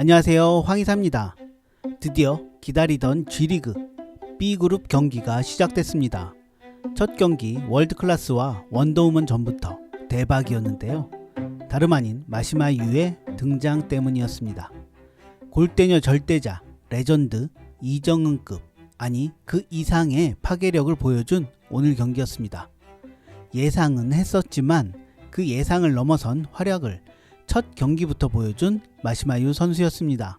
안녕하세요, 황희사입니다. 드디어 기다리던 G리그 B그룹 경기가 시작됐습니다. 첫 경기 월드클래스와 원더우먼 전부터 대박이었는데요. 다름 아닌 마시마 유의 등장 때문이었습니다. 골대녀 절대자 레전드 이정은급, 아니 그 이상의 파괴력을 보여준 오늘 경기였습니다. 예상은 했었지만 그 예상을 넘어선 활약을 첫 경기부터 보여준 마시마유 선수였습니다.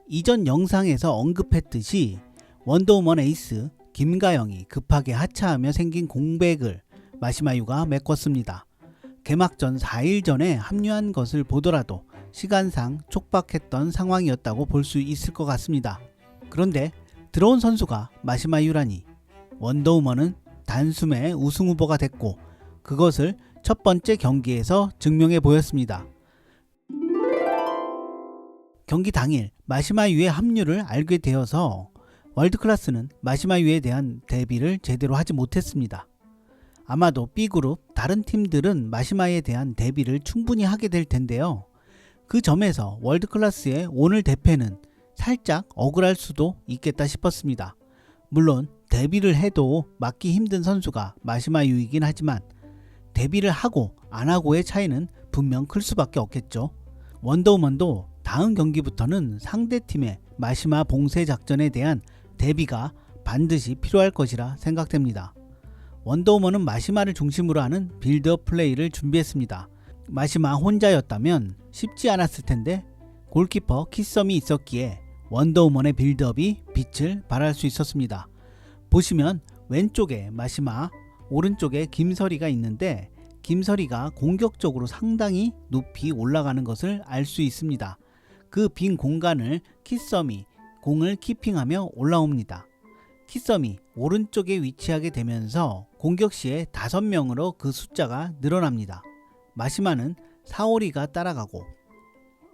이전 영상에서 언급했듯이 원더우먼 에이스 김가영이 급하게 하차하며 생긴 공백을 마시마유가 메꿨습니다. 개막전 4일 전에 합류한 것을 보더라도 시간상 촉박했던 상황이었다고 볼 수 있을 것 같습니다. 그런데 들어온 선수가 마시마유라니 원더우먼은 단숨에 우승 후보가 됐고 그것을 첫 번째 경기에서 증명해 보였습니다. 경기 당일 마시마유의 합류를 알게 되어서 월드클래스는 마시마유에 대한 대비를 제대로 하지 못했습니다. 아마도 B그룹 다른 팀들은 마시마유에 대한 대비를 충분히 하게 될 텐데요. 그 점에서 월드클래스의 오늘 대패는 살짝 억울할 수도 있겠다 싶었습니다. 물론 데뷔를 해도 막기 힘든 선수가 마시마유이긴 하지만 데뷔를 하고 안 하고의 차이는 분명 클 수밖에 없겠죠. 원더우먼도 다음 경기부터는 상대팀의 마시마 봉쇄 작전에 대한 대비가 반드시 필요할 것이라 생각됩니다. 원더우먼은 마시마를 중심으로 하는 빌드업 플레이를 준비했습니다. 마시마 혼자였다면 쉽지 않았을 텐데 골키퍼 키썸이 있었기에 원더우먼의 빌드업이 빛을 발할 수 있었습니다. 보시면 왼쪽에 마시마, 오른쪽에 김설이가 있는데 김설이가 공격적으로 상당히 높이 올라가는 것을 알 수 있습니다. 그 빈 공간을 키썸이 공을 키핑하며 올라옵니다. 키썸이 오른쪽에 위치하게 되면서 공격 시에 5명으로 그 숫자가 늘어납니다. 마시마는 사오리가 따라가고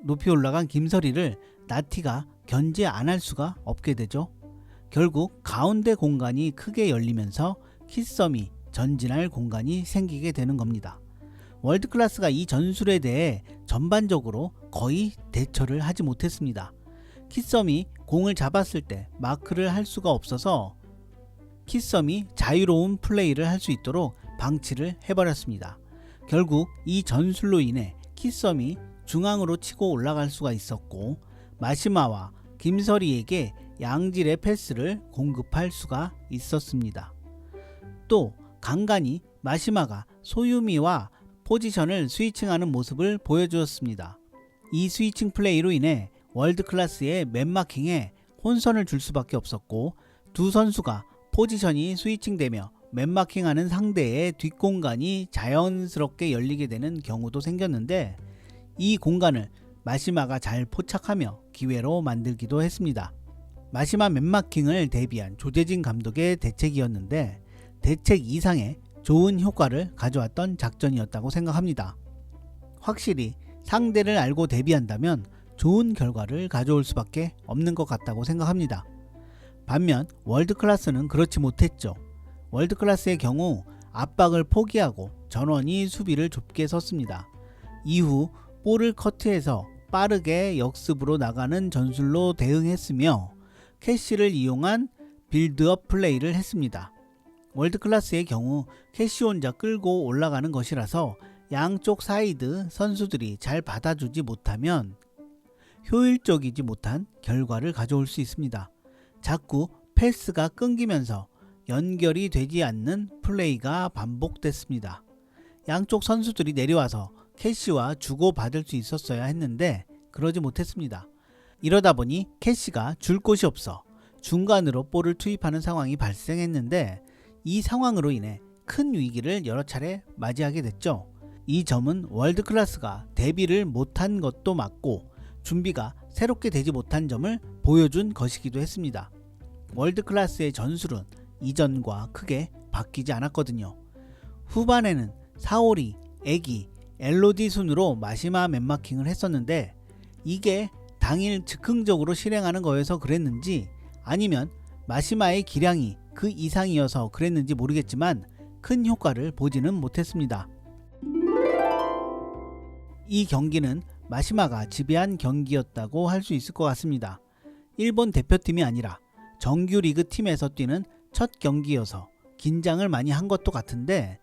높이 올라간 김설이를 나티가 견제 안 할 수가 없게 되죠. 결국 가운데 공간이 크게 열리면서 키썸이 전진할 공간이 생기게 되는 겁니다. 월드클래스가 이 전술에 대해 전반적으로 거의 대처를 하지 못했습니다. 키썸이 공을 잡았을 때 마크를 할 수가 없어서 키썸이 자유로운 플레이를 할 수 있도록 방치를 해버렸습니다. 결국 이 전술로 인해 키썸이 중앙으로 치고 올라갈 수가 있었고 마시마와 김설이에게 양질의 패스를 공급할 수가 있었습니다. 또 간간히 마시마가 소유미와 포지션을 스위칭하는 모습을 보여주었습니다. 이 스위칭 플레이로 인해 월드클래스의 맨마킹에 혼선을 줄 수밖에 없었고 두 선수가 포지션이 스위칭되며 맨마킹하는 상대의 뒷공간이 자연스럽게 열리게 되는 경우도 생겼는데 이 공간을 마시마가 잘 포착하며 기회로 만들기도 했습니다. 마시마 맨마킹을 대비한 조재진 감독의 대책이었는데 대책 이상의 좋은 효과를 가져왔던 작전이었다고 생각합니다. 확실히 상대를 알고 대비한다면 좋은 결과를 가져올 수밖에 없는 것 같다고 생각합니다. 반면 월드클래스는 그렇지 못했죠. 월드클래스의 경우 압박을 포기하고 전원이 수비를 좁게 섰습니다. 이후 볼을 커트해서 빠르게 역습으로 나가는 전술로 대응했으며 캐시를 이용한 빌드업 플레이를 했습니다. 월드클래스의 경우 캐시 혼자 끌고 올라가는 것이라서 양쪽 사이드 선수들이 잘 받아주지 못하면 효율적이지 못한 결과를 가져올 수 있습니다. 자꾸 패스가 끊기면서 연결이 되지 않는 플레이가 반복됐습니다. 양쪽 선수들이 내려와서 캐시와 주고받을 수 있었어야 했는데 그러지 못했습니다. 이러다 보니 캐시가 줄 곳이 없어 중간으로 볼을 투입하는 상황이 발생했는데 이 상황으로 인해 큰 위기를 여러 차례 맞이하게 됐죠. 이 점은 월드클래스가 대비를 못한 것도 맞고 준비가 새롭게 되지 못한 점을 보여준 것이기도 했습니다. 월드클래스의 전술은 이전과 크게 바뀌지 않았거든요. 후반에는 사오리, 애기, 엘로디 순으로 마시마 맨마킹을 했었는데 이게 당일 즉흥적으로 실행하는 거여서 그랬는지 아니면 마시마의 기량이 그 이상이어서 그랬는지 모르겠지만 큰 효과를 보지는 못했습니다. 이 경기는 마시마가 지배한 경기였다고 할 수 있을 것 같습니다. 일본 대표팀이 아니라 정규 리그 팀에서 뛰는 첫 경기여서 긴장을 많이 한 것도 같은데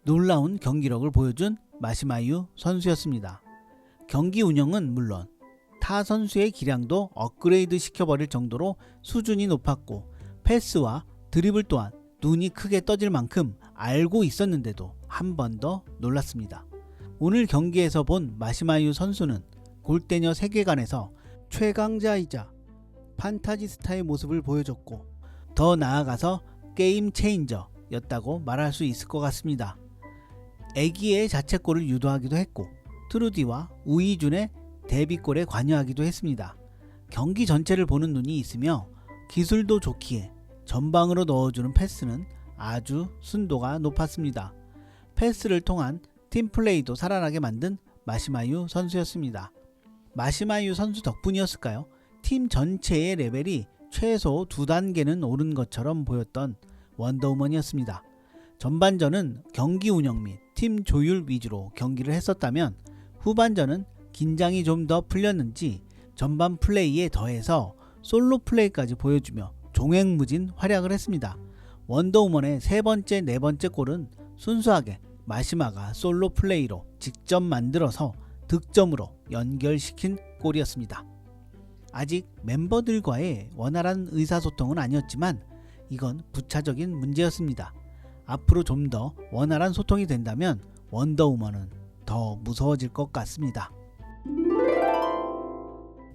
놀라운 경기력을 보여준 마시마유 선수였습니다. 경기 운영은 물론 타 선수의 기량도 업그레이드 시켜버릴 정도로 수준이 높았고 패스와 드리블 또한 눈이 크게 떠질 만큼 알고 있었는데도 한 번 더 놀랐습니다. 오늘 경기에서 본 마시마유 선수는 골대녀 세계관에서 최강자이자 판타지스타의 모습을 보여줬고 더 나아가서 게임 체인저였다고 말할 수 있을 것 같습니다. 애기의 자책골을 유도하기도 했고 트루디와 우이준의 데뷔골에 관여하기도 했습니다. 경기 전체를 보는 눈이 있으며 기술도 좋기에 전방으로 넣어주는 패스는 아주 순도가 높았습니다. 패스를 통한 팀플레이도 살아나게 만든 마시마유 선수였습니다. 마시마유 선수 덕분이었을까요? 팀 전체의 레벨이 최소 2단계는 오른 것처럼 보였던 원더우먼이었습니다. 전반전은 경기 운영 및 팀 조율 위주로 경기를 했었다면 후반전은 긴장이 좀 더 풀렸는지 전반 플레이에 더해서 솔로 플레이까지 보여주며 종횡무진 활약을 했습니다. 원더우먼의 세 번째, 네 번째 골은 순수하게 마시마가 솔로 플레이로 직접 만들어서 득점으로 연결시킨 골이었습니다. 아직 멤버들과의 원활한 의사소통은 아니었지만 이건 부차적인 문제였습니다. 앞으로 좀 더 원활한 소통이 된다면 원더우먼은 더 무서워질 것 같습니다.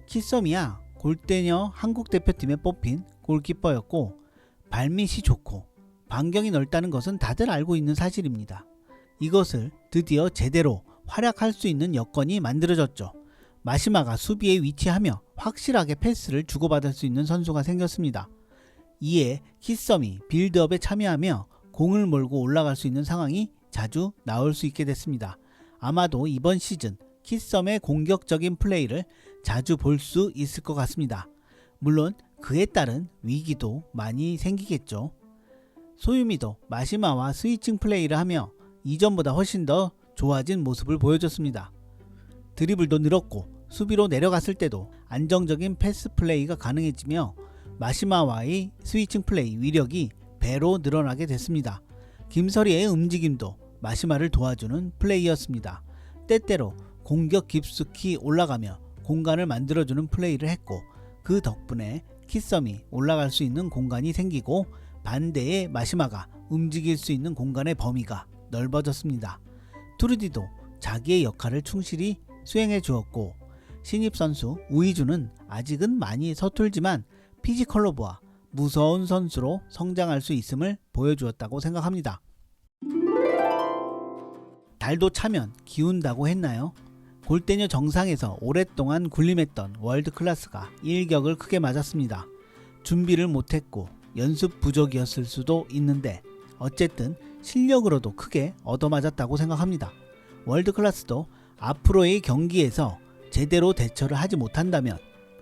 키서미야 골대녀 한국 대표팀에 뽑힌 골키퍼였고 발밑이 좋고 반경이 넓다는 것은 다들 알고 있는 사실입니다. 이것을 드디어 제대로 활약할 수 있는 여건이 만들어졌죠. 마시마가 수비에 위치하며 확실하게 패스를 주고받을 수 있는 선수가 생겼습니다. 이에 키썸이 빌드업에 참여하며 공을 몰고 올라갈 수 있는 상황이 자주 나올 수 있게 됐습니다. 아마도 이번 시즌 키썸의 공격적인 플레이를 자주 볼 수 있을 것 같습니다. 물론 그에 따른 위기도 많이 생기겠죠. 소유미도 마시마와 스위칭 플레이를 하며 이전보다 훨씬 더 좋아진 모습을 보여줬습니다. 드리블도 늘었고 수비로 내려갔을 때도 안정적인 패스 플레이가 가능해지며 마시마와의 스위칭 플레이 위력이 배로 늘어나게 됐습니다. 김설이의 움직임도 마시마를 도와주는 플레이였습니다. 때때로 공격 깊숙이 올라가며 공간을 만들어주는 플레이를 했고 그 덕분에 키썸이 올라갈 수 있는 공간이 생기고 반대의 마시마가 움직일 수 있는 공간의 범위가 넓어졌습니다. 투르디도 자기의 역할을 충실히 수행해 주었고 신입선수 우이주는 아직은 많이 서툴지만 피지컬로브와 무서운 선수로 성장할 수 있음을 보여주었다고 생각합니다. 달도 차면 기운다고 했나요? 골대녀 정상에서 오랫동안 군림했던 월드클래스가 일격을 크게 맞았습니다. 준비를 못했고 연습 부족이었을 수도 있는데 어쨌든 실력으로도 크게 얻어맞았다고 생각합니다. 월드클래스도 앞으로의 경기에서 제대로 대처를 하지 못한다면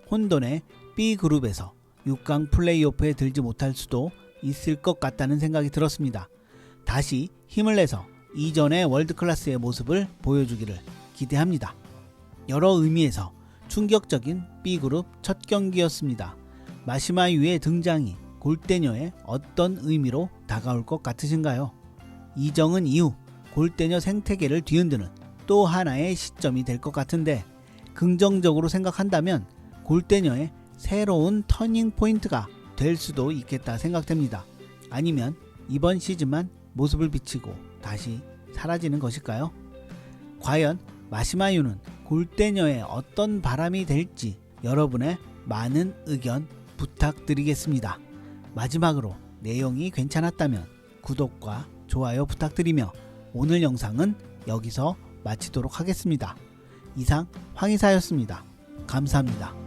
혼돈의 B그룹에서 6강 플레이오프에 들지 못할 수도 있을 것 같다는 생각이 들었습니다. 다시 힘을 내서 이전의 월드클래스의 모습을 보여주기를 기대합니다. 여러 의미에서 충격적인 B그룹 첫 경기였습니다. 마시마유의 등장이 골대녀에 어떤 의미로 다가올 것 같으신가요? 이정은 이후 골대녀 생태계를 뒤흔드는 또 하나의 시점이 될 것 같은데 긍정적으로 생각한다면 골대녀의 새로운 터닝 포인트가 될 수도 있겠다 생각됩니다. 아니면 이번 시즌만 모습을 비치고 다시 사라지는 것일까요? 과연 마시마유는 골대녀의 어떤 바람이 될지 여러분의 많은 의견 부탁드리겠습니다. 마지막으로 내용이 괜찮았다면 구독과 좋아요 부탁드리며 오늘 영상은 여기서 마치도록 하겠습니다. 이상 황의사였습니다. 감사합니다.